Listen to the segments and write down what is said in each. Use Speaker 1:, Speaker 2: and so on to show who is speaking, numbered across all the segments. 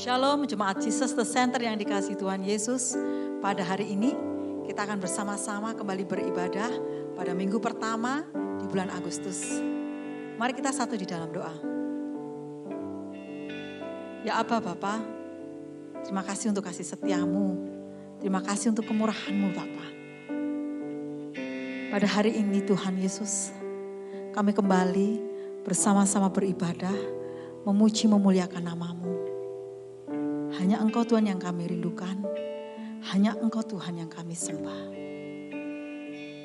Speaker 1: Shalom Jemaat Jesus The Center yang dikasihi Tuhan Yesus. Pada hari ini kita akan bersama-sama kembali beribadah pada minggu pertama di bulan Agustus. Mari kita satu di dalam doa. Ya Aba Bapa, terima kasih untuk kasih setiamu. Terima kasih untuk kemurahan-Mu Bapa. Pada hari ini Tuhan Yesus, kami kembali bersama-sama beribadah, memuji memuliakan nama-Mu. Hanya Engkau Tuhan yang kami rindukan, hanya Engkau Tuhan yang kami sembah.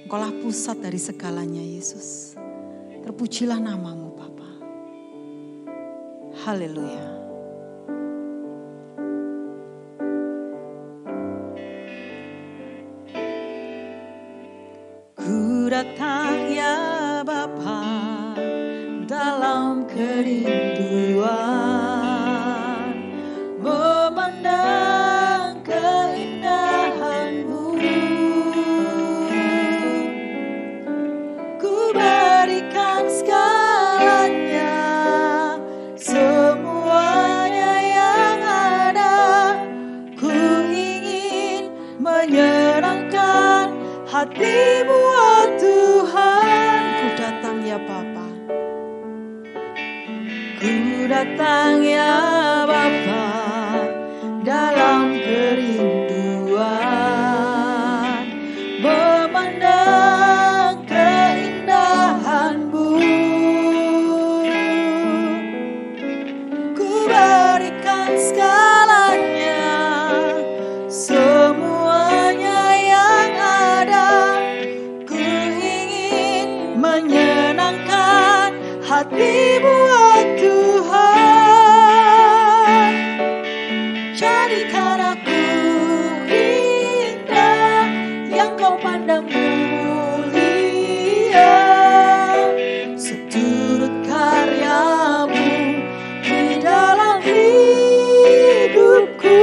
Speaker 1: Engkaulah pusat dari segalanya Yesus. Terpujilah nama-Mu Bapa. Haleluya. Ku datang ya Bapa dalam kerinduan. Memandang keindahan-Mu, ku berikan segalanya, semuanya yang ada. Ku ingin menyenangkan hati-Mu, oh Tuhan. Ku datang ya Bapa, ku datang ya Bapa dalam kerinduan, memandang keindahan-Mu. Ku berikan segalanya, semuanya yang ada. Ku ingin menyenangkan hati-Mu, oh Tuhan. Jadikan aku indah yang Kau pandang mulia, seturut karya-Mu di dalam hidupku.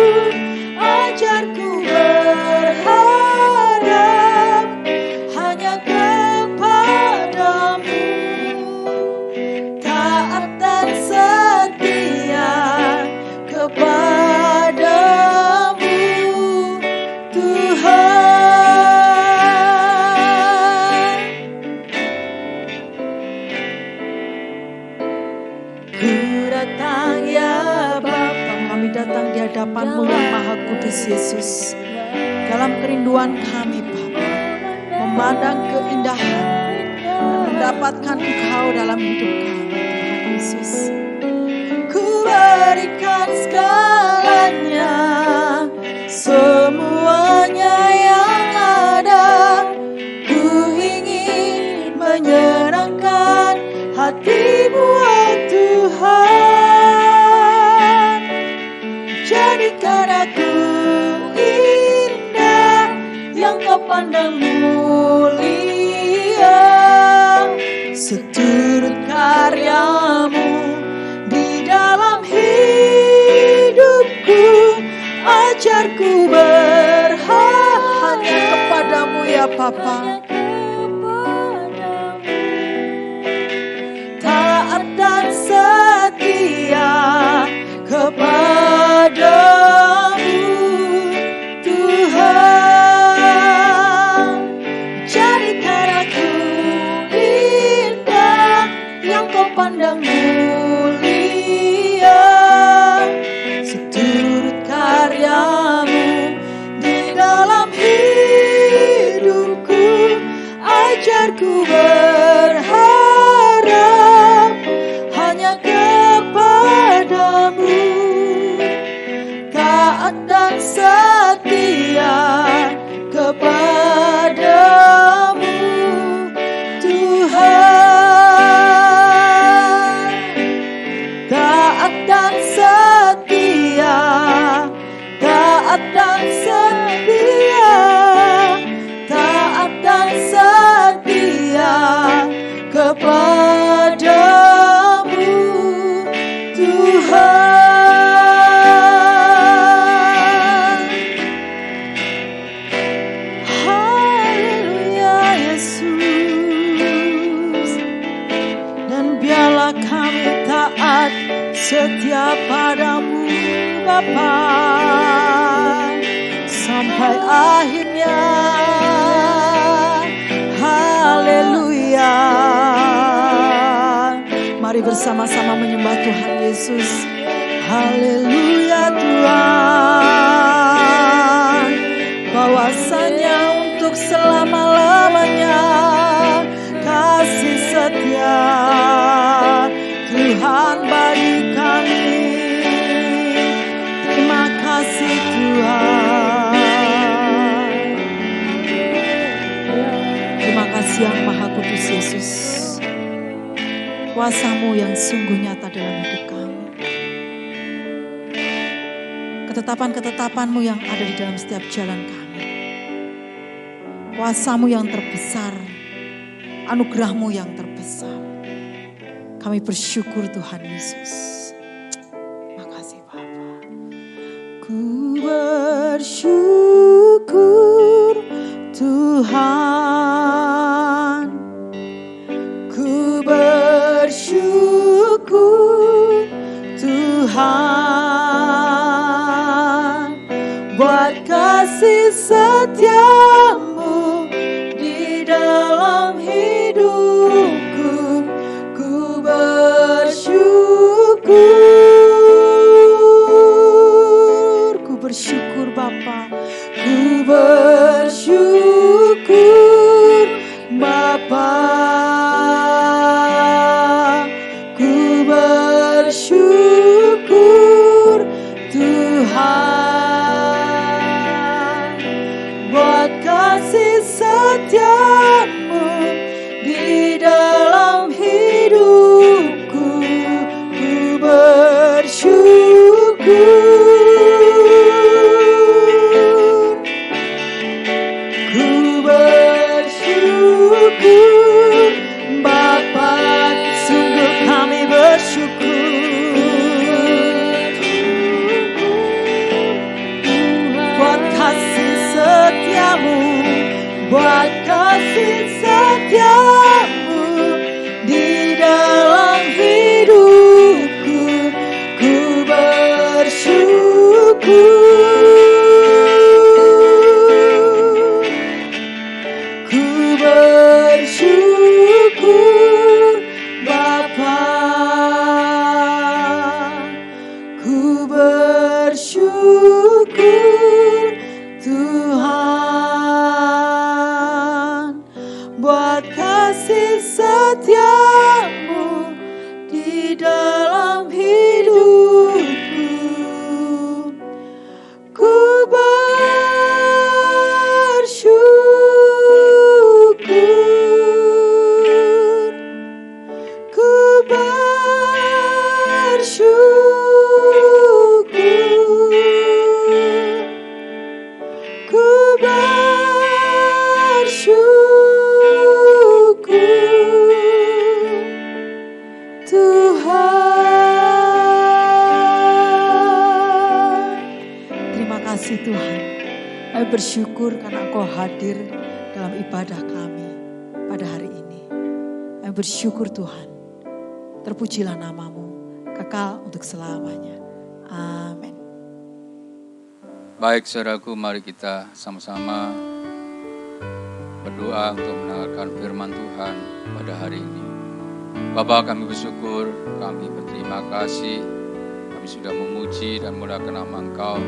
Speaker 1: Ajarku berharap hanya kepada-Mu, taat dan setia kepada-Mu Tuhan. Ku datang ya Bapa, kami datang di hadapan-Mu yang Maha Kudus Yesus. Dalam kerinduan kami Bapa, memandang keindahan dan mendapatkan Engkau dalam hidup kami Tuhan Yesus. Ku berikan segalanya, semuanya yang ada. Ku ingin menyenangkan hati-Mu, oh Tuhan. Jadikan aku indah yang Kau pandang mulia, seturut karya-Mu di dalam hidupku. Ajarku berharap hanya kepada-Mu ya Bapa, taat dan setia kepada-Mu Tuhan. Jadikan aku indah yang Kau pandang mulia, seturut karya-Mu di dalam hidupku. Ajarku berharap hanya kepada-Mu, taat dan setia kepada-Mu Tuhan. Taat dan setia, taat dan setia, taat dan setia kepada-Mu Tuhan. Haleluya Yesus. Dan biarlah kami taat setia padamu Bapa sampai akhirnya. Haleluya. Mari bersama-sama menyembah Tuhan Yesus. Haleluya Tuhan, bahwasanya untuk selama-lamanya kasih setia Tuhan bagi kami. Terima kasih Tuhan. Terima kasih yang Maha Kudus Yesus. Kuasa-Mu yang sungguh nyata dalam hidup kami. Ketetapan-ketetapan-Mu yang ada di dalam setiap jalan kami. Kuasa-Mu yang terbesar, anugerah-Mu yang terbesar. Kami bersyukur Tuhan Yesus. Makasih Bapa. Ku bersyukur Tuhan. Ku bersyukur Tuhan buat kasih setia-Mu di dalam hidupku. Ku bersyukur Bapa. Ku bersyukur Bapa. Ku bersyukur Tuhan buat kasih setia-Mu di dalam hidupku. Ku bersyukur. Ku bersyukur Bapa, sungguh kami bersyukur buat kasih setia-Mu, buat kasih setia-Mu di dalam hidupku. Ku bersyukur. Ku bersyukur Bapa. Ku bersyukur Tuhan buat kasih setia-Mu di dalam hidupku. Ku bersyukur. Ku bersyukur. Ku bersyukur Tuhan. Terima kasih Tuhan. Kami bersyukur karena Engkau hadir dalam ibadah kami pada hari ini. Kami bersyukur Tuhan. Terpujilah nama-Mu, kekal untuk selamanya. Amin.
Speaker 2: Baik saudaraku, mari kita sama-sama berdoa untuk mendengarkan firman Tuhan pada hari ini. Bapa, kami bersyukur, kami berterima kasih, kami sudah memuji dan memuliakan nama Engkau.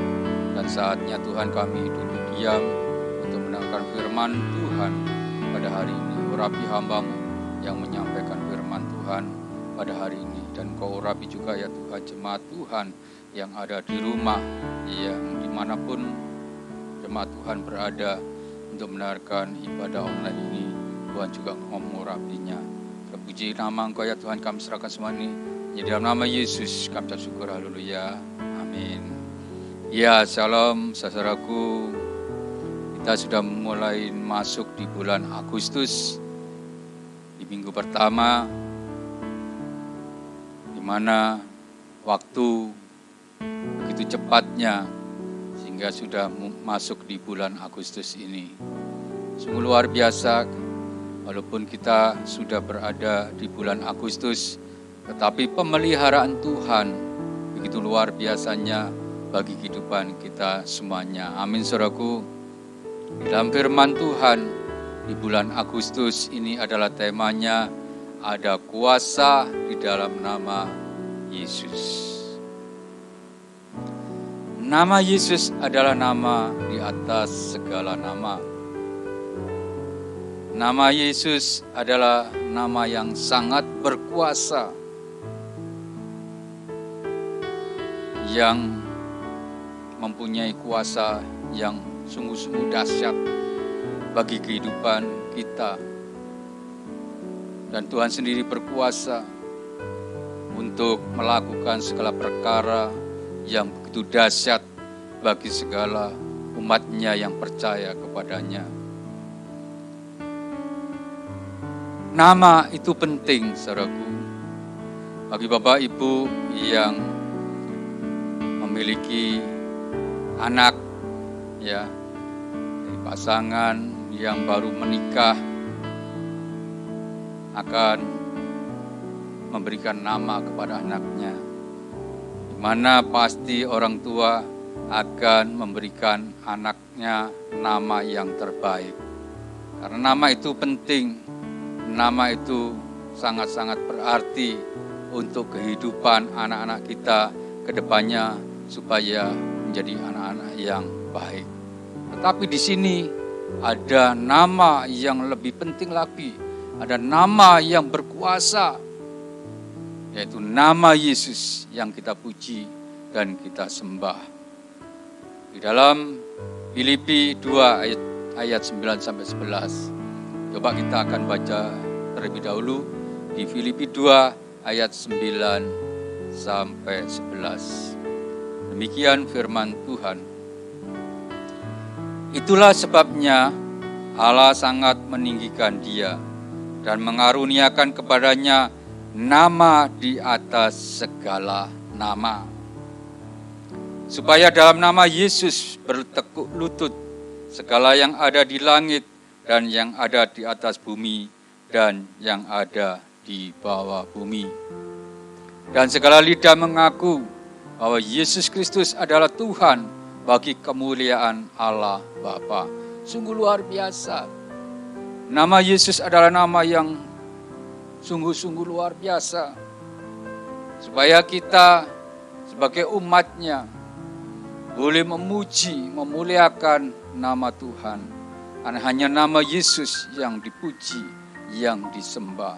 Speaker 2: Dan saatnya Tuhan kami duduk diam untuk mendengarkan firman Tuhan pada hari ini. Urapi hamba-Mu yang menyampaikan firman Tuhan pada hari ini. Dan Kau urapi juga ya Tuhan jemaat Tuhan yang ada di rumah, yang dimanapun jemaat Tuhan berada untuk mendengarkan ibadah online ini. Tuhan juga mengurapinya. Terpuji nama Engkau ya Tuhan, kami serahkan semua ini. Di dalam nama Yesus kami ucap syukur, haleluya, amin. Ya, shalom saudaraku. Kita sudah mulai masuk di bulan Agustus, di minggu pertama, di mana waktu begitu cepatnya sehingga sudah masuk di bulan Agustus ini. Sungguh luar biasa, walaupun kita sudah berada di bulan Agustus, tetapi pemeliharaan Tuhan begitu luar biasanya bagi kehidupan kita semuanya. Amin, saudaraku. Di dalam firman Tuhan di bulan Agustus ini adalah temanya, ada kuasa di dalam nama Yesus. Nama Yesus adalah nama di atas segala nama. Nama Yesus adalah nama yang sangat berkuasa, yang mempunyai kuasa yang sungguh-sungguh dahsyat bagi kehidupan kita. Dan Tuhan sendiri berkuasa untuk melakukan segala perkara yang begitu dahsyat bagi segala umatnya yang percaya kepadanya. Nama itu penting, saudaraku, bagi Bapak Ibu yang memiliki anak, ya, dari pasangan yang baru menikah, akan memberikan nama kepada anaknya, di mana pasti orang tua akan memberikan anaknya nama yang terbaik. Karena nama itu penting, nama itu sangat-sangat berarti untuk kehidupan anak-anak kita ke depannya supaya menjadi anak-anak yang baik. Tetapi di sini ada nama yang lebih penting lagi, ada nama yang berkuasa, yaitu nama Yesus yang kita puji dan kita sembah. Di dalam Filipi 2 ayat 9-11. Coba kita akan baca terlebih dahulu di Filipi 2 ayat 9-11. Demikian firman Tuhan. Itulah sebabnya Allah sangat meninggikan Dia dan mengaruniakan kepadanya nama di atas segala nama, supaya dalam nama Yesus bertekuk lutut segala yang ada di langit dan yang ada di atas bumi dan yang ada di bawah bumi. Dan segala lidah mengaku bahwa Yesus Kristus adalah Tuhan bagi kemuliaan Allah Bapa. Sungguh luar biasa. Nama Yesus adalah nama yang sungguh-sungguh luar biasa. Supaya kita sebagai umatnya boleh memuji, memuliakan nama Tuhan. Karena hanya nama Yesus yang dipuji, yang disembah.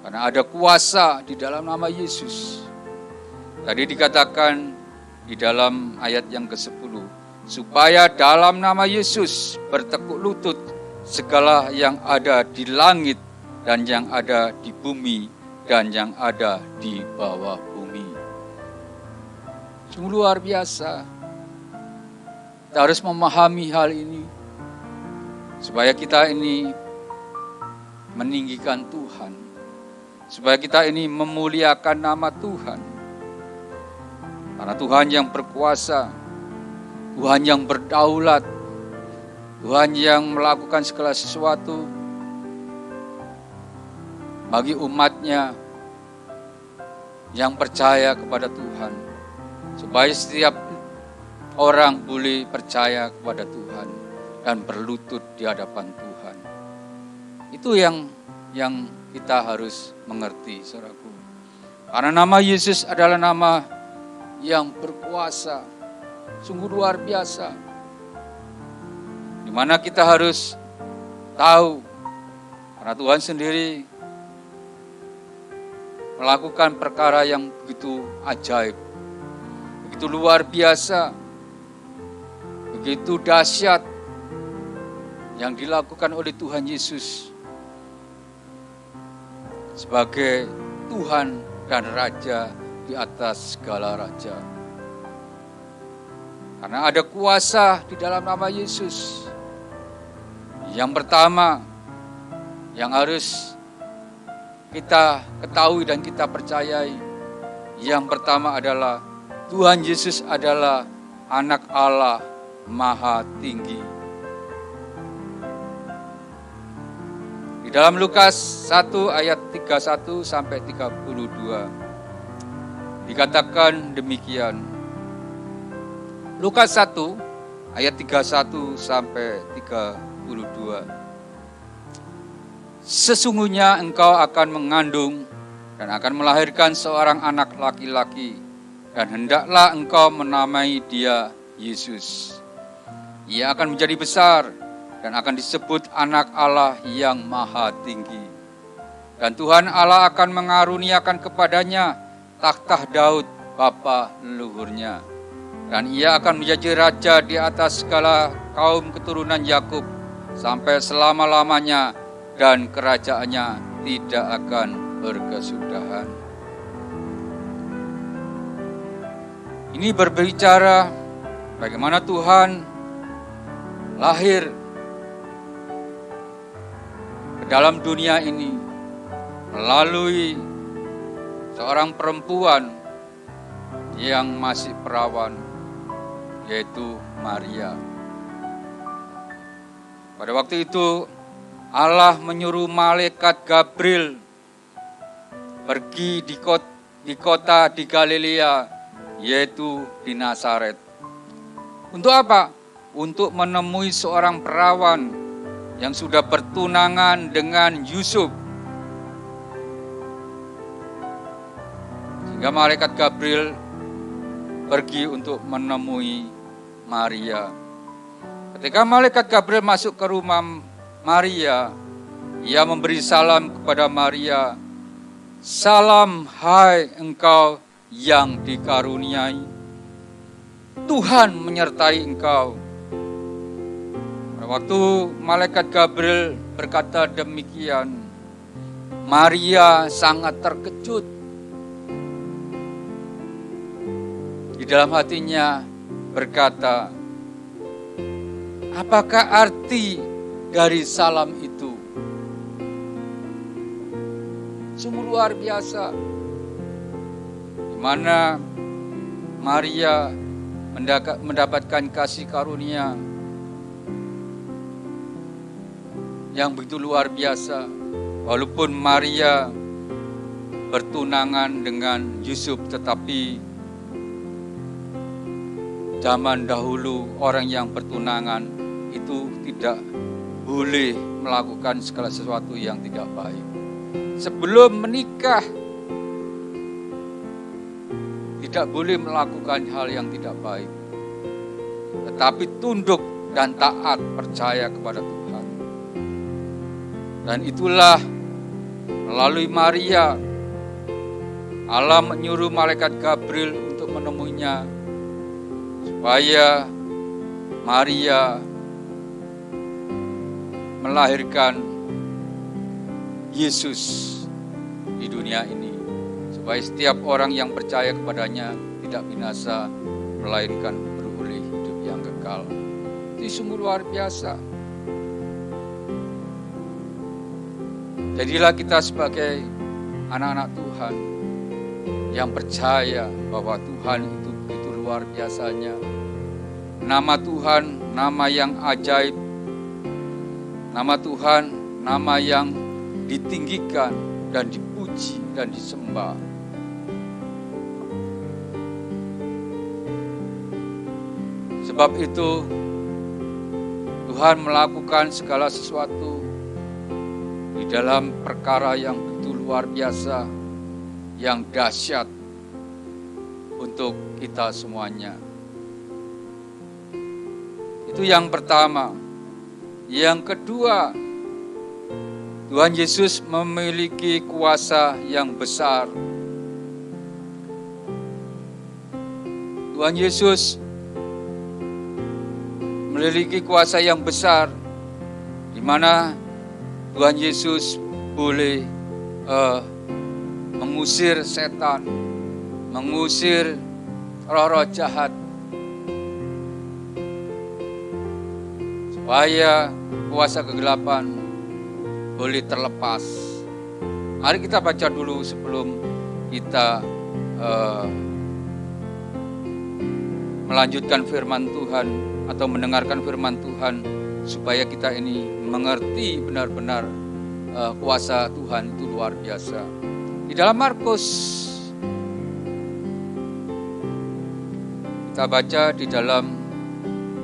Speaker 2: Karena ada kuasa di dalam nama Yesus. Tadi dikatakan di dalam ayat yang ke-10, supaya dalam nama Yesus bertekuk lutut segala yang ada di langit dan yang ada di bumi dan yang ada di bawah bumi. Sungguh luar biasa. Kita harus memahami hal ini supaya kita ini meninggikan Tuhan, supaya kita ini memuliakan nama Tuhan. Karena Tuhan yang berkuasa, Tuhan yang berdaulat, Tuhan yang melakukan segala sesuatu bagi umatnya yang percaya kepada Tuhan. Supaya setiap orang boleh percaya kepada Tuhan dan berlutut di hadapan Tuhan. Itu yang kita harus mengerti, saudaraku. Karena nama Yesus adalah nama yang berkuasa, sungguh luar biasa. Di mana kita harus tahu, karena Tuhan sendiri melakukan perkara yang begitu ajaib, begitu luar biasa, begitu dahsyat yang dilakukan oleh Tuhan Yesus sebagai Tuhan dan Raja di atas segala raja. Karena ada kuasa di dalam nama Yesus. Yang pertama yang harus kita ketahui dan kita percayai, yang pertama adalah Tuhan Yesus adalah Anak Allah Maha Tinggi. Di dalam Lukas 1 ayat 31-32. dikatakan demikian. Lukas 1 ayat 31 sampai 32. Sesungguhnya engkau akan mengandung dan akan melahirkan seorang anak laki-laki, dan hendaklah engkau menamai dia Yesus. Ia akan menjadi besar dan akan disebut anak Allah yang maha tinggi. Dan Tuhan Allah akan mengaruniakan kepadanya takhta Daud bapa leluhurnya. Dan ia akan menjadi raja di atas segala kaum keturunan Yakub sampai selama-lamanya, dan kerajaannya tidak akan berkesudahan. Ini berbicara bagaimana Tuhan lahir ke dalam dunia ini melalui seorang perempuan yang masih perawan, yaitu Maria. Pada waktu itu Allah menyuruh malaikat Gabriel pergi di kota di Galilea, yaitu di Nazaret. Untuk apa? Untuk menemui seorang perawan yang sudah bertunangan dengan Yusuf. Sehingga malaikat Gabriel pergi untuk menemui Maria. Ketika malaikat Gabriel masuk ke rumah Maria, ia memberi salam kepada Maria. Salam, hai engkau yang dikaruniai, Tuhan menyertai engkau. Pada waktu malaikat Gabriel berkata demikian, Maria sangat terkejut. Di dalam hatinya berkata, apakah arti dari salam itu? Sungguh luar biasa, di mana Maria mendapatkan kasih karunia yang begitu luar biasa. Walaupun Maria bertunangan dengan Yusuf, tetapi zaman dahulu orang yang bertunangan itu tidak boleh melakukan segala sesuatu yang tidak baik. Sebelum menikah tidak boleh melakukan hal yang tidak baik, tetapi tunduk dan taat percaya kepada Tuhan. Dan itulah melalui Maria Allah menyuruh malaikat Gabriel untuk menemuinya, supaya Maria melahirkan Yesus di dunia ini, supaya setiap orang yang percaya kepadanya tidak binasa, melainkan beroleh hidup yang kekal. Itu sungguh luar biasa. Jadilah kita sebagai anak-anak Tuhan yang percaya bahwa Tuhan itu begitu luar biasanya. Nama Tuhan, nama yang ajaib. Nama Tuhan, nama yang ditinggikan dan dipuji dan disembah. Sebab itu Tuhan melakukan segala sesuatu di dalam perkara yang begitu luar biasa, yang dahsyat untuk kita semuanya. Itu yang pertama. Yang kedua, Tuhan Yesus memiliki kuasa yang besar. Tuhan Yesus memiliki kuasa yang besar, di mana Tuhan Yesus boleh mengusir setan, mengusir roh-roh jahat, supaya kuasa kegelapan boleh terlepas. Mari kita baca dulu sebelum kita melanjutkan firman Tuhan atau mendengarkan firman Tuhan, supaya kita ini mengerti benar-benar kuasa Tuhan itu luar biasa. Di dalam Markus Kita baca di dalam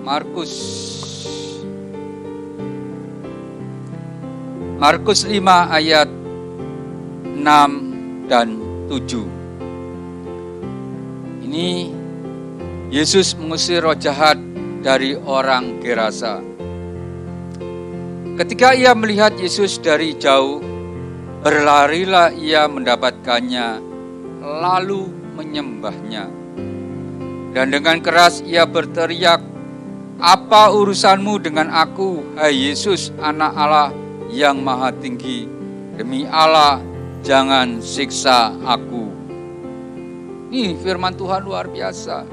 Speaker 2: Markus 5 ayat 6 dan 7. Ini Yesus mengusir roh jahat dari orang Gerasa. Ketika ia melihat Yesus dari jauh, berlarilah ia mendapatkannya, lalu menyembahnya. Dan dengan keras ia berteriak, "Apa urusanmu dengan aku, hai Yesus, Anak Allah yang Maha Tinggi? Demi Allah, jangan siksa aku." Ini firman Tuhan luar biasa.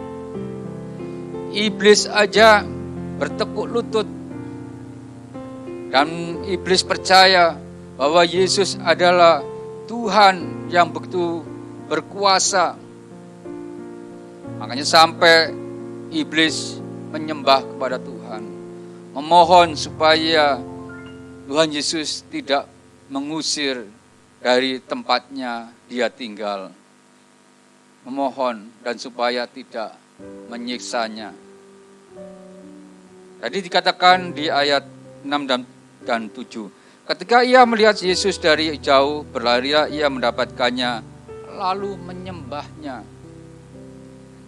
Speaker 2: Iblis aja bertekuk lutut. Dan iblis percaya bahwa Yesus adalah Tuhan yang begitu berkuasa. Makanya sampai iblis menyembah kepada Tuhan, memohon supaya Tuhan Yesus tidak mengusir dari tempatnya dia tinggal. Memohon dan supaya tidak menyiksanya. Tadi dikatakan di ayat 6 dan 7. Ketika ia melihat Yesus dari jauh, berlarilah ia mendapatkannya, lalu menyembahnya.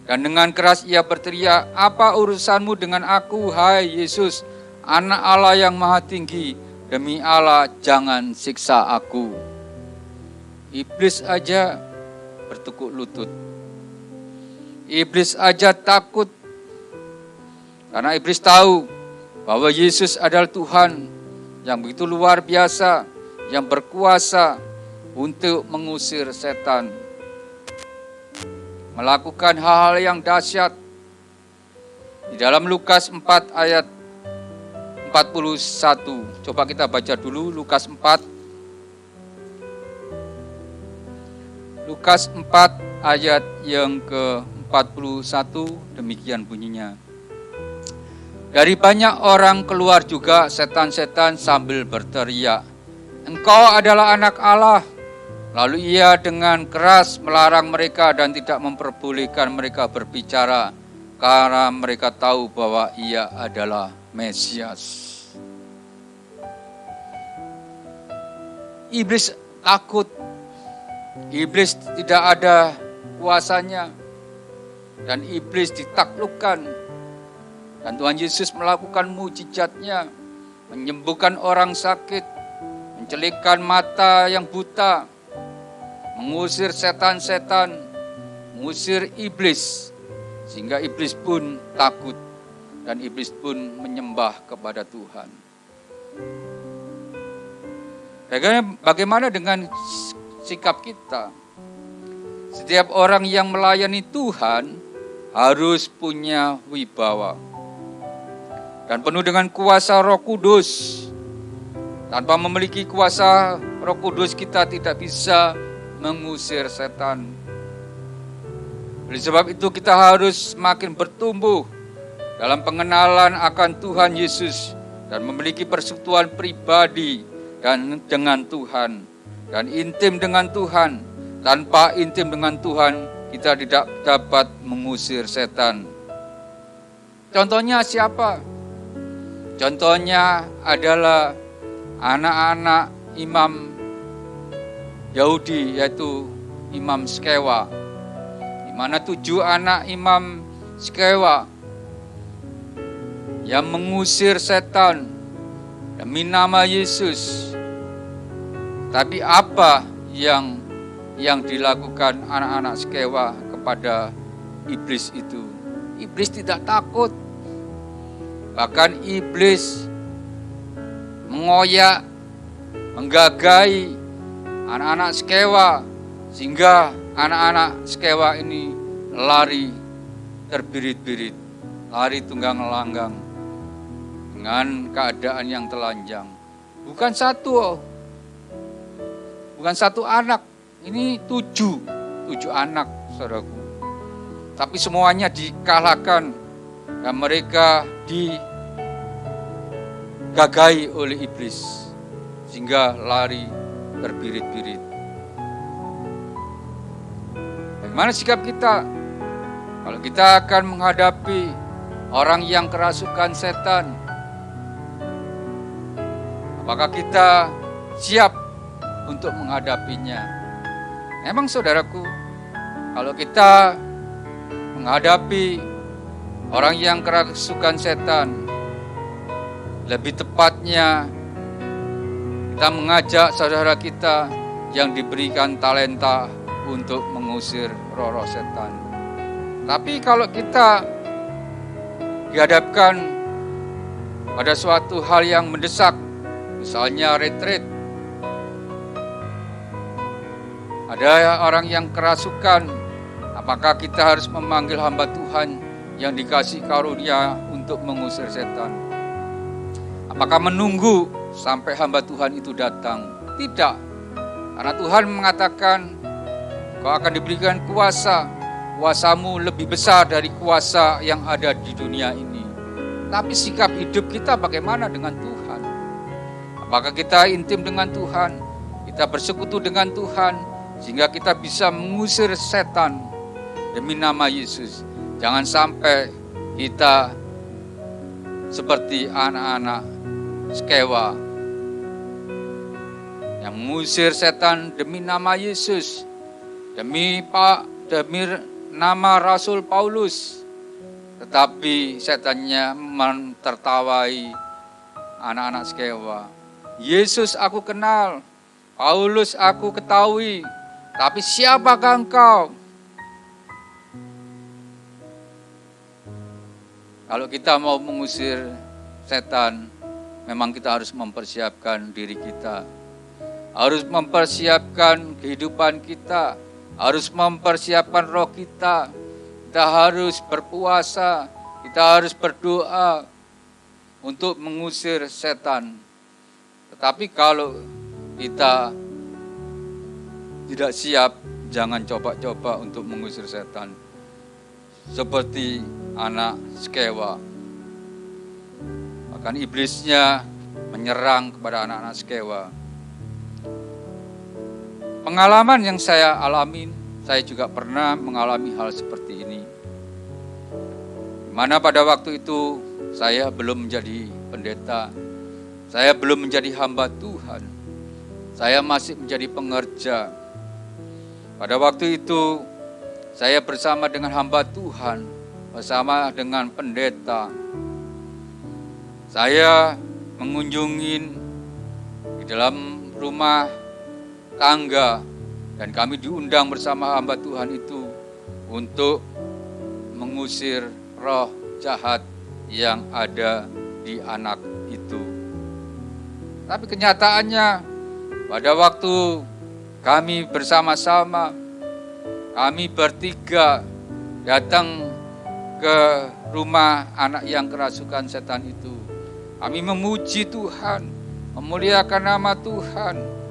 Speaker 2: Dan dengan keras ia berteriak, "Apa urusanmu dengan aku, hai Yesus, Anak Allah yang Maha Tinggi? Demi Allah, jangan siksa aku." Iblis aja bertekuk lutut. Iblis aja takut. Karena iblis tahu bahwa Yesus adalah Tuhan yang begitu luar biasa, yang berkuasa untuk mengusir setan. Melakukan hal-hal yang dahsyat. Di dalam Lukas 4 ayat 41. Coba kita baca dulu Lukas 4. Lukas 4 ayat yang ke-41, demikian bunyinya. Dari banyak orang keluar juga setan-setan sambil berteriak, "Engkau adalah Anak Allah." Lalu ia dengan keras melarang mereka dan tidak memperbolehkan mereka berbicara, karena mereka tahu bahwa ia adalah Mesias. Iblis takut. Iblis tidak ada kuasanya. Dan iblis ditaklukkan. Dan Tuhan Yesus melakukan mujizatnya, menyembuhkan orang sakit, mencelikkan mata yang buta, mengusir setan-setan, mengusir iblis, sehingga iblis pun takut dan iblis pun menyembah kepada Tuhan. Bagaimana dengan sikap kita? Setiap orang yang melayani Tuhan harus punya wibawa dan penuh dengan kuasa Roh Kudus. Tanpa memiliki kuasa Roh Kudus, kita tidak bisa mengusir setan. Oleh sebab itu kita harus semakin bertumbuh dalam pengenalan akan Tuhan Yesus dan memiliki persekutuan pribadi dan dengan Tuhan dan intim dengan Tuhan. Tanpa intim dengan Tuhan, kita tidak dapat mengusir setan. Contohnya siapa? Contohnya adalah anak-anak imam Yahudi, yaitu Imam Skewa, di mana 7 anak Imam Skewa yang mengusir setan demi nama Yesus. Tapi apa yang dilakukan anak-anak Skewa kepada iblis itu? Iblis tidak takut. Bahkan iblis mengoyak, menggagai anak-anak Skewa, sehingga anak-anak Skewa ini lari terbirit-birit, lari tunggang langgang dengan keadaan yang telanjang. Bukan satu anak, ini 7 anak, saudaraku. Tapi semuanya dikalahkan dan mereka digagai oleh iblis sehingga lari terbirit-birit. Bagaimana sikap kita? Kalau kita akan menghadapi orang yang kerasukan setan, apakah kita siap untuk menghadapinya? Memang saudaraku, kalau kita menghadapi orang yang kerasukan setan, lebih tepatnya kita mengajak saudara kita yang diberikan talenta untuk mengusir roh-roh setan. Tapi kalau kita dihadapkan pada suatu hal yang mendesak, misalnya retreat, ada orang yang kerasukan, apakah kita harus memanggil hamba Tuhan yang dikasih karunia untuk mengusir setan? Apakah menunggu sampai hamba Tuhan itu datang? Tidak, karena Tuhan mengatakan kau akan diberikan kuasa. Kuasamu lebih besar dari kuasa yang ada di dunia ini. Tapi sikap hidup kita bagaimana dengan Tuhan? Apakah kita intim dengan Tuhan? Kita bersekutu dengan Tuhan sehingga kita bisa mengusir setan demi nama Yesus. Jangan sampai kita seperti anak-anak Skewa yang mengusir setan demi nama Yesus, demi nama Rasul Paulus, tetapi setannya mentertawai anak-anak Skewa. Yesus aku kenal, Paulus aku ketahui, tapi siapakah engkau? Kalau kita mau mengusir setan, memang kita harus mempersiapkan diri kita, harus mempersiapkan kehidupan kita, harus mempersiapkan roh kita. Kita harus berpuasa, kita harus berdoa untuk mengusir setan. Tetapi kalau kita tidak siap, jangan coba-coba untuk mengusir setan. Seperti anak Skewa. Bahkan iblisnya menyerang kepada anak-anak Skewa. Pengalaman yang saya alami, saya juga pernah mengalami hal seperti ini. Di mana pada waktu itu saya belum menjadi pendeta, saya belum menjadi hamba Tuhan, saya masih menjadi pengerja. Pada waktu itu saya bersama dengan hamba Tuhan, bersama dengan pendeta. Saya mengunjungi di dalam rumah tangga dan kami diundang bersama hamba Tuhan itu untuk mengusir roh jahat yang ada di anak itu. Tapi kenyataannya pada waktu kami bersama-sama, kami bertiga datang ke rumah anak yang kerasukan setan itu. Kami memuji Tuhan, memuliakan nama Tuhan,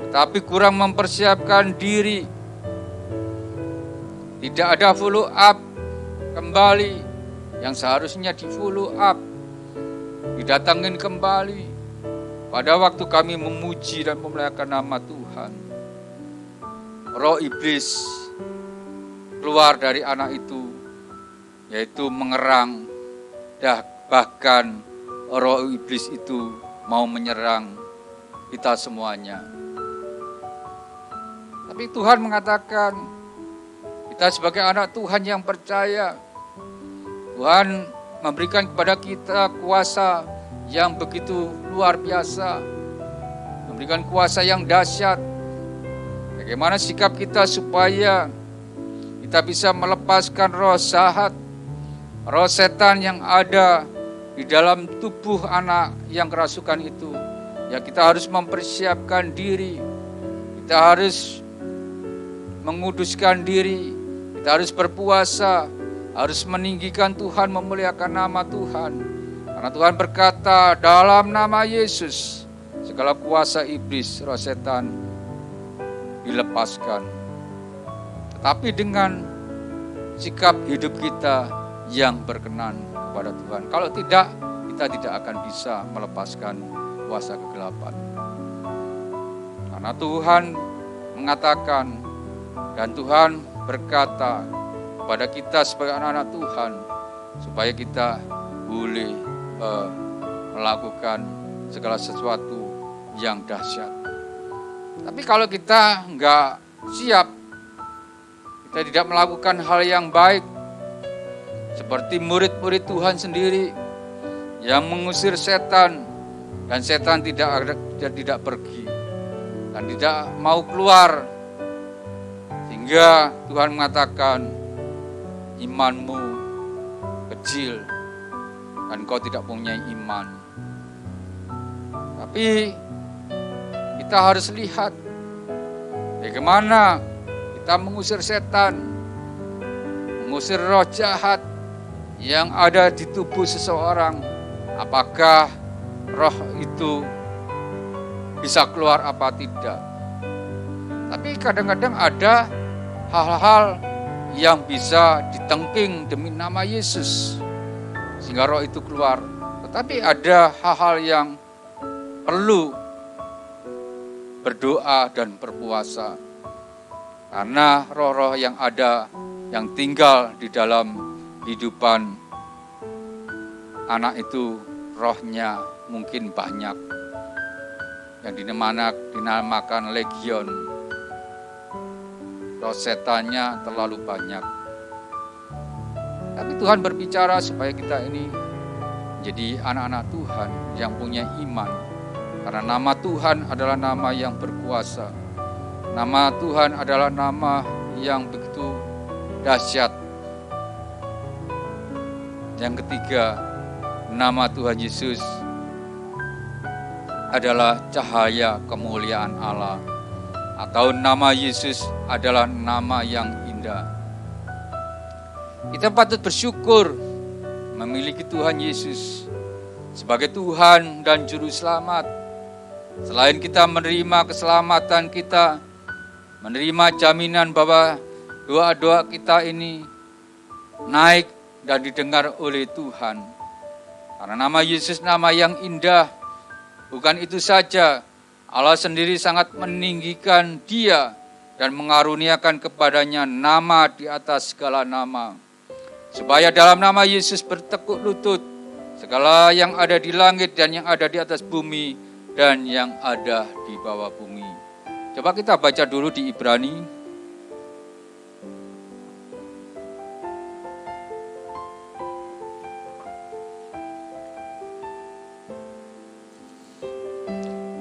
Speaker 2: tapi kurang mempersiapkan diri. Tidak ada follow up kembali yang seharusnya di follow up, didatangin kembali. Pada waktu kami memuji dan memuliakan nama Tuhan, roh iblis keluar dari anak itu, yaitu mengerang, bahkan roh iblis itu mau menyerang kita semuanya. Tapi Tuhan mengatakan, kita sebagai anak Tuhan yang percaya, Tuhan memberikan kepada kita kuasa yang begitu luar biasa, memberikan kuasa yang dahsyat. Bagaimana sikap kita supaya kita bisa melepaskan roh jahat, roh setan yang ada di dalam tubuh anak yang kerasukan itu. Ya, kita harus mempersiapkan diri, kita harus menguduskan diri, kita harus berpuasa, harus meninggikan Tuhan, memuliakan nama Tuhan. Karena Tuhan berkata, dalam nama Yesus segala kuasa iblis, roh setan dilepaskan. Tetapi dengan sikap hidup kita yang berkenan kepada Tuhan. Kalau tidak, kita tidak akan bisa melepaskan kuasa kegelapan. Karena Tuhan mengatakan dan Tuhan berkata kepada kita sebagai anak-anak Tuhan, supaya kita boleh melakukan segala sesuatu yang dahsyat. Tapi kalau kita enggak siap, kita tidak melakukan hal yang baik, seperti murid-murid Tuhan sendiri yang mengusir setan, dan setan tidak pergi dan tidak mau keluar, sehingga Tuhan mengatakan, imanmu kecil dan kau tidak punya iman. Tapi kita harus lihat bagaimana kita mengusir setan, mengusir roh jahat yang ada di tubuh seseorang. Apakah roh itu bisa keluar apa tidak? Tapi kadang-kadang ada hal-hal yang bisa ditengking demi nama Yesus, sehingga roh itu keluar. Tetapi ada hal-hal yang perlu berdoa dan berpuasa. Karena roh-roh yang ada, yang tinggal di dalam kehidupan anak itu, rohnya mungkin banyak, yang dinamakan legion. Roh setannya terlalu banyak. Tapi Tuhan berbicara supaya kita ini jadi anak-anak Tuhan yang punya iman. Karena nama Tuhan adalah nama yang berkuasa. Nama Tuhan adalah nama yang begitu dahsyat. Yang ketiga, nama Tuhan Yesus adalah cahaya kemuliaan Allah. Atau nama Yesus adalah nama yang indah. Kita patut bersyukur memiliki Tuhan Yesus sebagai Tuhan dan Juru Selamat. Selain kita menerima keselamatan kita, menerima jaminan bahwa doa-doa kita ini naik dan didengar oleh Tuhan. Karena nama Yesus nama yang indah. Bukan itu saja, Allah sendiri sangat meninggikan dia dan mengaruniakan kepadanya nama di atas segala nama. Supaya dalam nama Yesus bertekuk lutut segala yang ada di langit dan yang ada di atas bumi dan yang ada di bawah bumi. Coba kita baca dulu di Ibrani.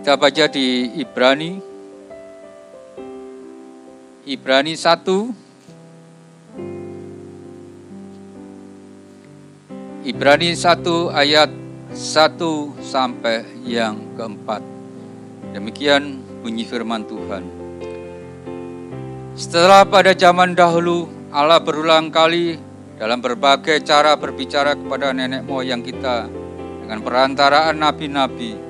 Speaker 2: Kita baca di Ibrani 1 ayat 1 sampai yang keempat. Demikian bunyi firman Tuhan. Setelah pada zaman dahulu Allah berulang kali dalam berbagai cara berbicara kepada nenek moyang kita dengan perantaraan nabi-nabi.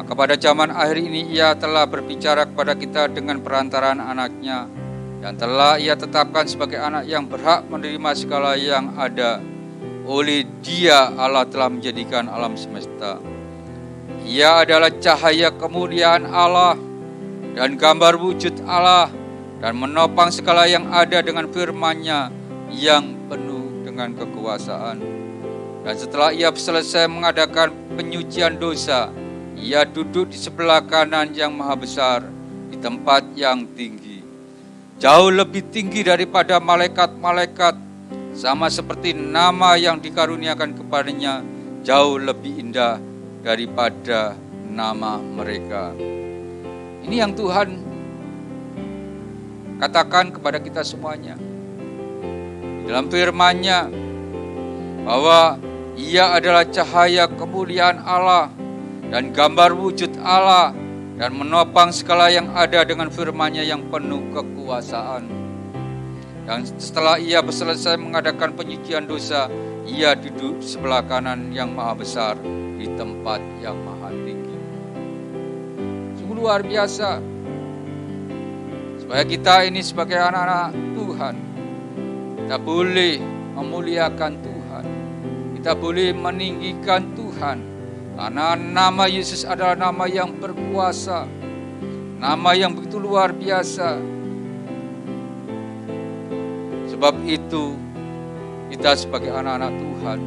Speaker 2: Maka pada zaman akhir ini ia telah berbicara kepada kita dengan perantaraan anaknya, yang telah ia tetapkan sebagai anak yang berhak menerima segala yang ada. Oleh dia Allah telah menjadikan alam semesta. Ia adalah cahaya kemuliaan Allah dan gambar wujud Allah, dan menopang segala yang ada dengan firman-Nya yang penuh dengan kekuasaan. Dan setelah ia selesai mengadakan penyucian dosa, ia duduk di sebelah kanan yang maha besar di tempat yang tinggi, jauh lebih tinggi daripada malaikat-malaikat, sama seperti nama yang dikaruniakan kepadanya jauh lebih indah daripada nama mereka. Ini yang Tuhan katakan kepada kita semuanya dalam firman-Nya, bahwa ia adalah cahaya kemuliaan Allah dan gambar wujud Allah, dan menopang segala yang ada dengan firman-Nya yang penuh kekuasaan. Dan setelah ia selesai mengadakan penyucian dosa, ia duduk di sebelah kanan yang maha besar di tempat yang maha tinggi. Sungguh luar biasa. Supaya kita ini sebagai anak-anak Tuhan, kita boleh memuliakan Tuhan, kita boleh meninggikan Tuhan. Karena nama Yesus adalah nama yang berkuasa, nama yang begitu luar biasa. Sebab itu kita sebagai anak-anak Tuhan,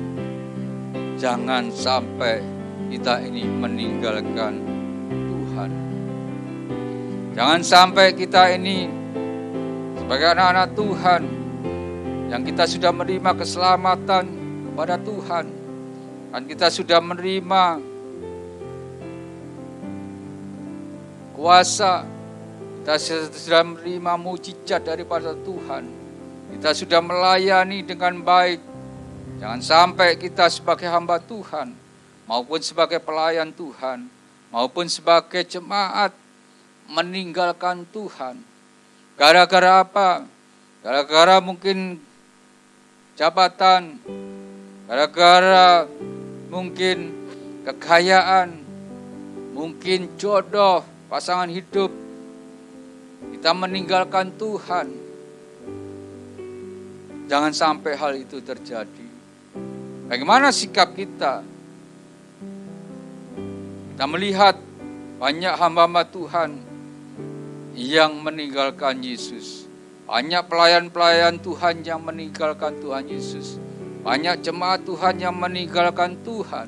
Speaker 2: jangan sampai kita ini meninggalkan Tuhan. Jangan sampai kita ini sebagai anak-anak Tuhan yang kita sudah menerima keselamatan kepada Tuhan, dan kita sudah menerima kuasa, kita sudah menerima mujizat daripada Tuhan, kita sudah melayani dengan baik. Jangan sampai kita sebagai hamba Tuhan, maupun sebagai pelayan Tuhan, maupun sebagai jemaat meninggalkan Tuhan. Gara-gara apa? Gara-gara mungkin jabatan, gara-gara mungkin kekayaan, mungkin jodoh, pasangan hidup. Kita meninggalkan Tuhan. Jangan sampai hal itu terjadi. Bagaimana sikap kita? Kita melihat banyak hamba-hamba Tuhan yang meninggalkan Yesus. Banyak pelayan-pelayan Tuhan yang meninggalkan Tuhan Yesus. Banyak jemaat Tuhan yang meninggalkan Tuhan.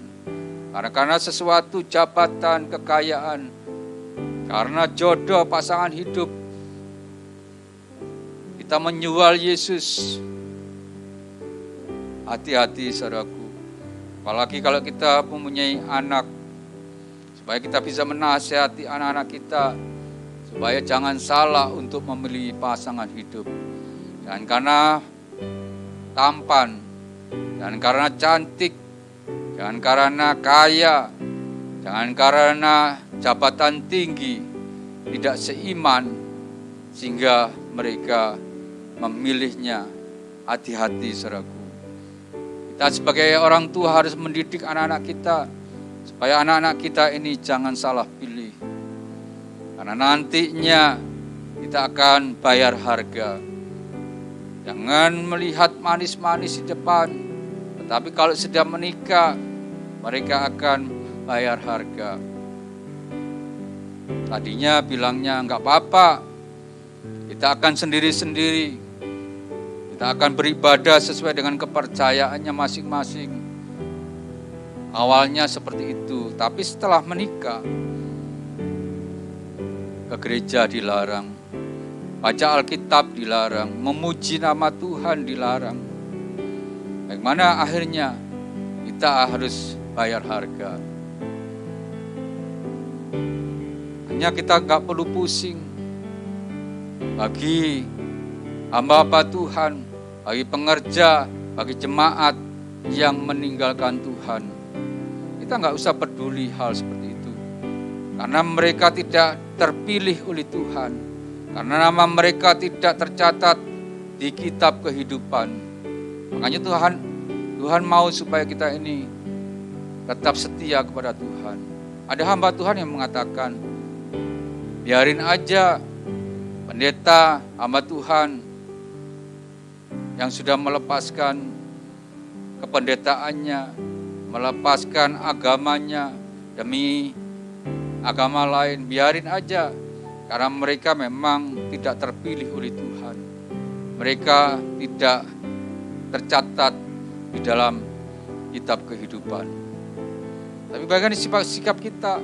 Speaker 2: Karena sesuatu jabatan, kekayaan, karena jodoh, pasangan hidup, kita menjual Yesus. Hati-hati saudaraku. Apalagi kalau kita mempunyai anak, supaya kita bisa menasihati anak-anak kita, supaya jangan salah untuk memilih pasangan hidup. Jangan karena tampan, jangan karena cantik, jangan karena kaya, jangan karena jabatan tinggi, tidak seiman, sehingga mereka memilihnya. Hati-hati saudaraku. Kita sebagai orang tua harus mendidik anak-anak kita, supaya anak-anak kita ini jangan salah pilih. Karena nantinya kita akan bayar harga. Jangan melihat manis-manis di depan, tetapi kalau sudah menikah, mereka akan bayar harga. Tadinya bilangnya enggak apa-apa, kita akan sendiri-sendiri. Kita akan beribadah sesuai dengan kepercayaannya masing-masing. Awalnya seperti itu, tapi setelah menikah, ke gereja dilarang, baca Alkitab dilarang, memuji nama Tuhan dilarang. Bagaimana akhirnya? Kita harus bayar harga. Hanya kita gak perlu pusing. Bagi hamba-hamba Tuhan, bagi pengerja, bagi jemaat yang meninggalkan Tuhan, kita gak usah peduli hal seperti itu. Karena mereka tidak terpilih oleh Tuhan. Karena nama mereka tidak tercatat di kitab kehidupan. Makanya Tuhan mau supaya kita ini tetap setia kepada Tuhan. Ada hamba Tuhan yang mengatakan, biarin aja pendeta, hamba Tuhan yang sudah melepaskan kependetaannya, melepaskan agamanya demi agama lain, biarin aja. Karena mereka memang tidak terpilih oleh Tuhan. Mereka tidak tercatat di dalam kitab kehidupan. Tapi bagaimana sikap kita,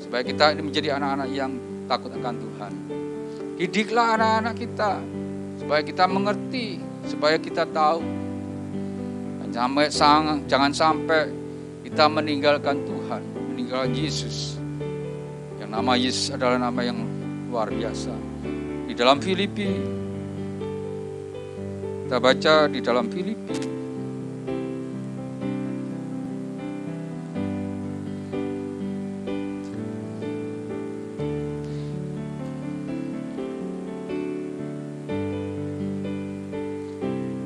Speaker 2: supaya kita ini menjadi anak-anak yang takut akan Tuhan. Didiklah anak-anak kita, supaya kita mengerti, supaya kita tahu. Jangan sampai kita meninggalkan Tuhan, meninggalkan Yesus. Yang nama Yesus adalah nama yang luar biasa. Di dalam Filipi, kita baca di dalam Filipi,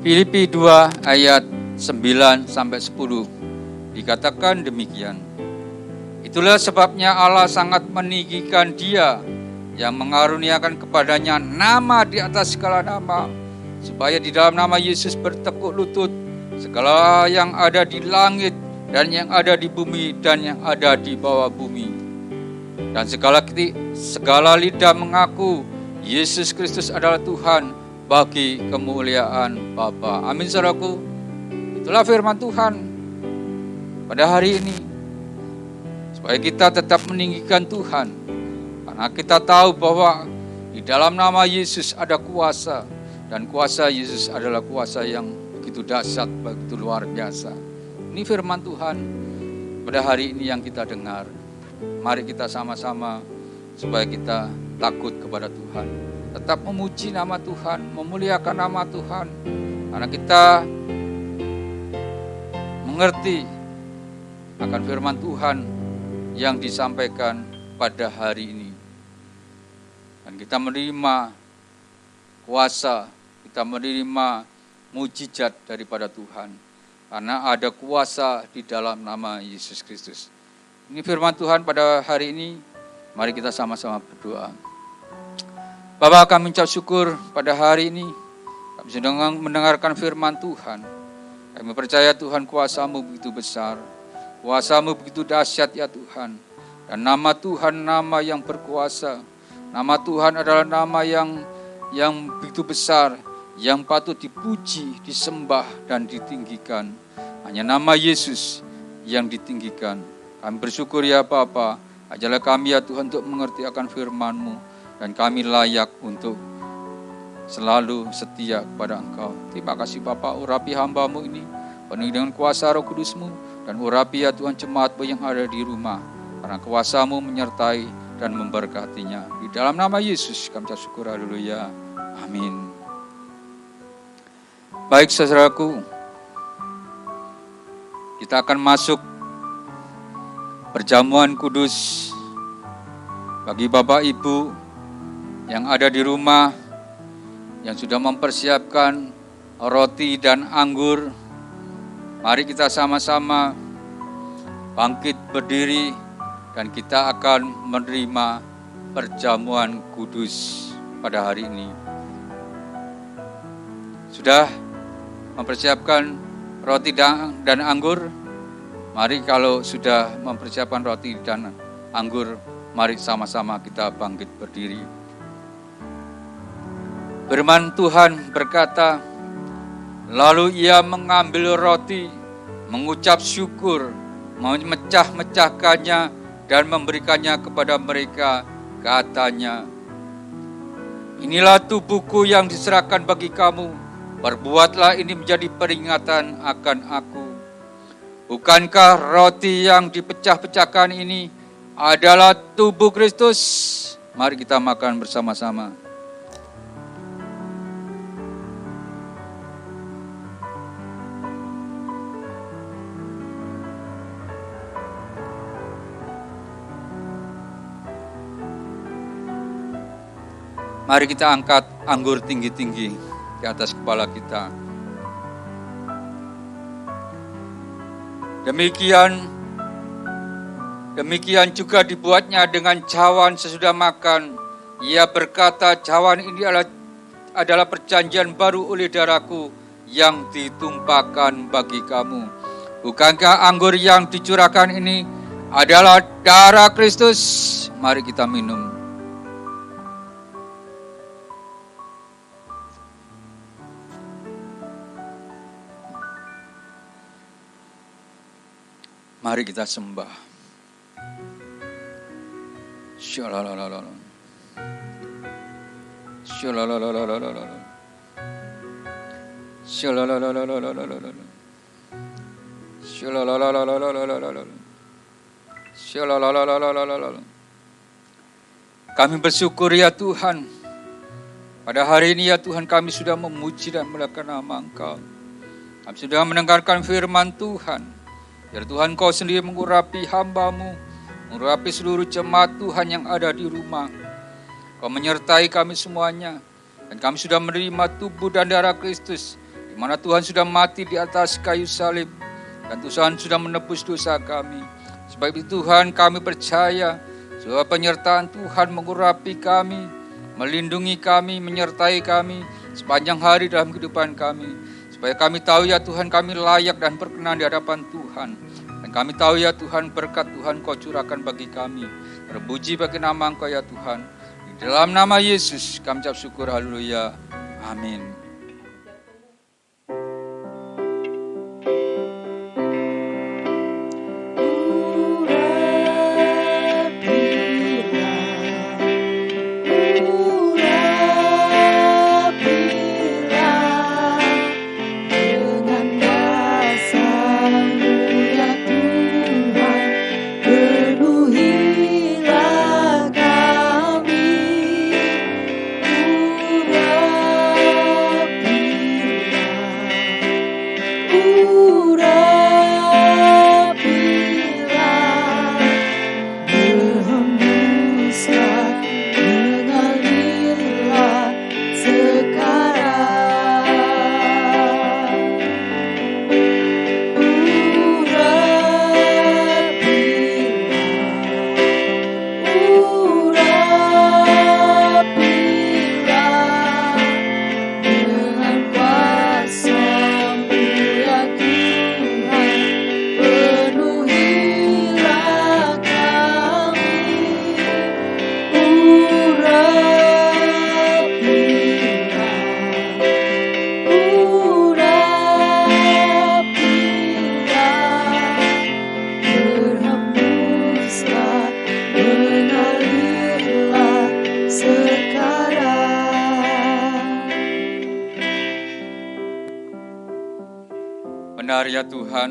Speaker 2: Filipi 2 ayat 9 sampai 10 dikatakan demikian. Itulah sebabnya Allah sangat meninggikan Dia yang mengaruniakan kepadanya nama di atas segala nama, supaya di dalam nama Yesus bertekuk lutut segala yang ada di langit dan yang ada di bumi dan yang ada di bawah bumi. Dan segala lidah mengaku Yesus Kristus adalah Tuhan bagi kemuliaan Bapa. Amin saudaraku. Itulah firman Tuhan pada hari ini. Supaya kita tetap meninggikan Tuhan. Karena kita tahu bahwa di dalam nama Yesus ada kuasa. Dan kuasa Yesus adalah kuasa yang begitu dahsyat, begitu luar biasa. Ini firman Tuhan pada hari ini yang kita dengar. Mari kita sama-sama supaya kita takut kepada Tuhan. Tetap memuji nama Tuhan, memuliakan nama Tuhan. Karena kita mengerti akan firman Tuhan yang disampaikan pada hari ini. Dan kita menerima kuasa, kita menerima mujizat daripada Tuhan. Karena ada kuasa di dalam nama Yesus Kristus. Ini firman Tuhan pada hari ini. Mari kita sama-sama berdoa. Bapa, kami ucap syukur pada hari ini. Kami sedang mendengarkan firman Tuhan. Kami percaya Tuhan kuasa-Mu begitu besar. Kuasa-Mu begitu dahsyat ya Tuhan. Dan nama Tuhan nama yang berkuasa. Nama Tuhan adalah nama yang begitu besar. Yang patut dipuji, disembah dan ditinggikan. Hanya nama Yesus yang ditinggikan. Kami bersyukur ya Bapa, ajarlah kami ya Tuhan untuk mengerti akan firman-Mu. Dan kami layak untuk selalu setia kepada Engkau. Terima kasih Bapa, urapi hamba-Mu ini, penuhi dengan kuasa Roh Kudus-Mu. Dan urapi ya Tuhan jemaat-Mu yang ada di rumah. Karena kuasa-Mu menyertai dan memberkatinya. Di dalam nama Yesus kami ucap syukur, haleluya. Amin. Baik saudaraku, kita akan masuk perjamuan kudus. Bagi Bapak Ibu yang ada di rumah, yang sudah mempersiapkan roti dan anggur, mari kita sama-sama bangkit berdiri dan kita akan menerima perjamuan kudus pada hari ini. Sudah mempersiapkan roti dan anggur? Mari kalau sudah mempersiapkan roti dan anggur, mari sama-sama kita bangkit berdiri. Firman Tuhan berkata, lalu ia mengambil roti, mengucap syukur, memecah-mecahkannya dan memberikannya kepada mereka, katanya, inilah tubuhku yang diserahkan bagi kamu, perbuatlah ini menjadi peringatan akan aku. Bukankah roti yang dipecah-pecahkan ini adalah tubuh Kristus? Mari kita makan bersama-sama. Mari kita angkat anggur tinggi-tinggi di atas kepala kita. Demikian juga dibuatnya dengan cawan sesudah makan. Ia berkata, cawan ini adalah perjanjian baru oleh darahku yang ditumpahkan bagi kamu. Bukankah anggur yang dicurahkan ini adalah darah Kristus? Mari kita minum. Mari kita sembah. Shalalalala. Shalalalala. Shalalalala. Shalalalala. Shalalalala. Kami bersyukur ya Tuhan. Pada hari ini ya Tuhan, kami sudah memuji dan memuliakan nama Engkau. Kami sudah mendengarkan firman Tuhan. Biar Tuhan Kau sendiri mengurapi hamba-Mu, mengurapi seluruh jemaat Tuhan yang ada di rumah. Kau menyertai kami semuanya. Dan kami sudah menerima tubuh dan darah Kristus, di mana Tuhan sudah mati di atas kayu salib. Dan Tuhan sudah menebus dosa kami. Sebab itu Tuhan, kami percaya bahwa penyertaan Tuhan mengurapi kami, melindungi kami, menyertai kami sepanjang hari dalam kehidupan kami. Supaya kami tahu ya Tuhan, kami layak dan berkenan di hadapan Tuhan. Dan kami tahu ya Tuhan, berkat Tuhan Kau curahkan bagi kami. Terpuji bagi nama Engkau ya Tuhan. Di dalam nama Yesus kami ucap syukur, haleluya. Amin. Benar ya Tuhan,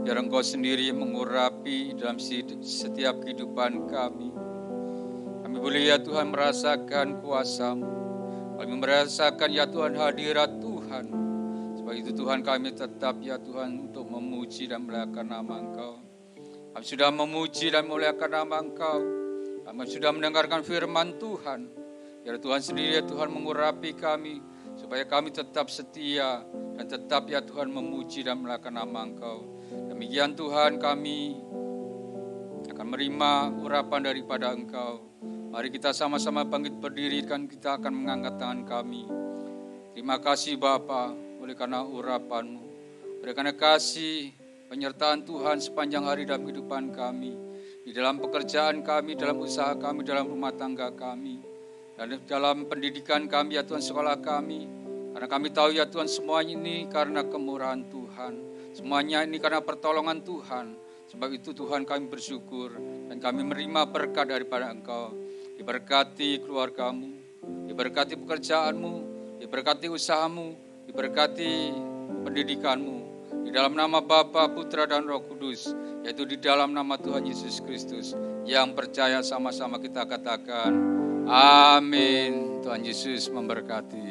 Speaker 2: biar Engkau sendiri mengurapi dalam setiap kehidupan kami. Kami boleh ya Tuhan merasakan kuasa-Mu. Kami merasakan ya Tuhan hadirat Tuhan. Sebab itu Tuhan kami tetap ya Tuhan untuk memuji dan memuliakan nama Engkau. Kami sudah memuji dan memuliakan nama Engkau. Kami sudah mendengarkan firman Tuhan. Biar Tuhan sendiri ya Tuhan mengurapi kami. Supaya kami tetap setia dan tetap ya Tuhan memuji dan memuliakan nama Engkau. Demikian Tuhan kami akan menerima urapan daripada Engkau. Mari kita sama-sama bangkit berdiri dan kita akan mengangkat tangan kami. Terima kasih Bapa oleh karena urapan-Mu. Oleh karena kasih penyertaan Tuhan sepanjang hari dalam kehidupan kami. Di dalam pekerjaan kami, dalam usaha kami, dalam rumah tangga kami. Dan dalam pendidikan kami ya Tuhan, sekolah kami. Karena kami tahu ya Tuhan semuanya ini karena kemurahan Tuhan. Semuanya ini karena pertolongan Tuhan. Sebab itu Tuhan kami bersyukur dan kami menerima berkat daripada Engkau. Diberkati keluargamu, diberkati pekerjaanmu, diberkati usahamu, diberkati pendidikanmu. Di dalam nama Bapa, Putra dan Roh Kudus, yaitu di dalam nama Tuhan Yesus Kristus. Yang percaya sama-sama kita katakan, amin. Tuhan Yesus memberkati.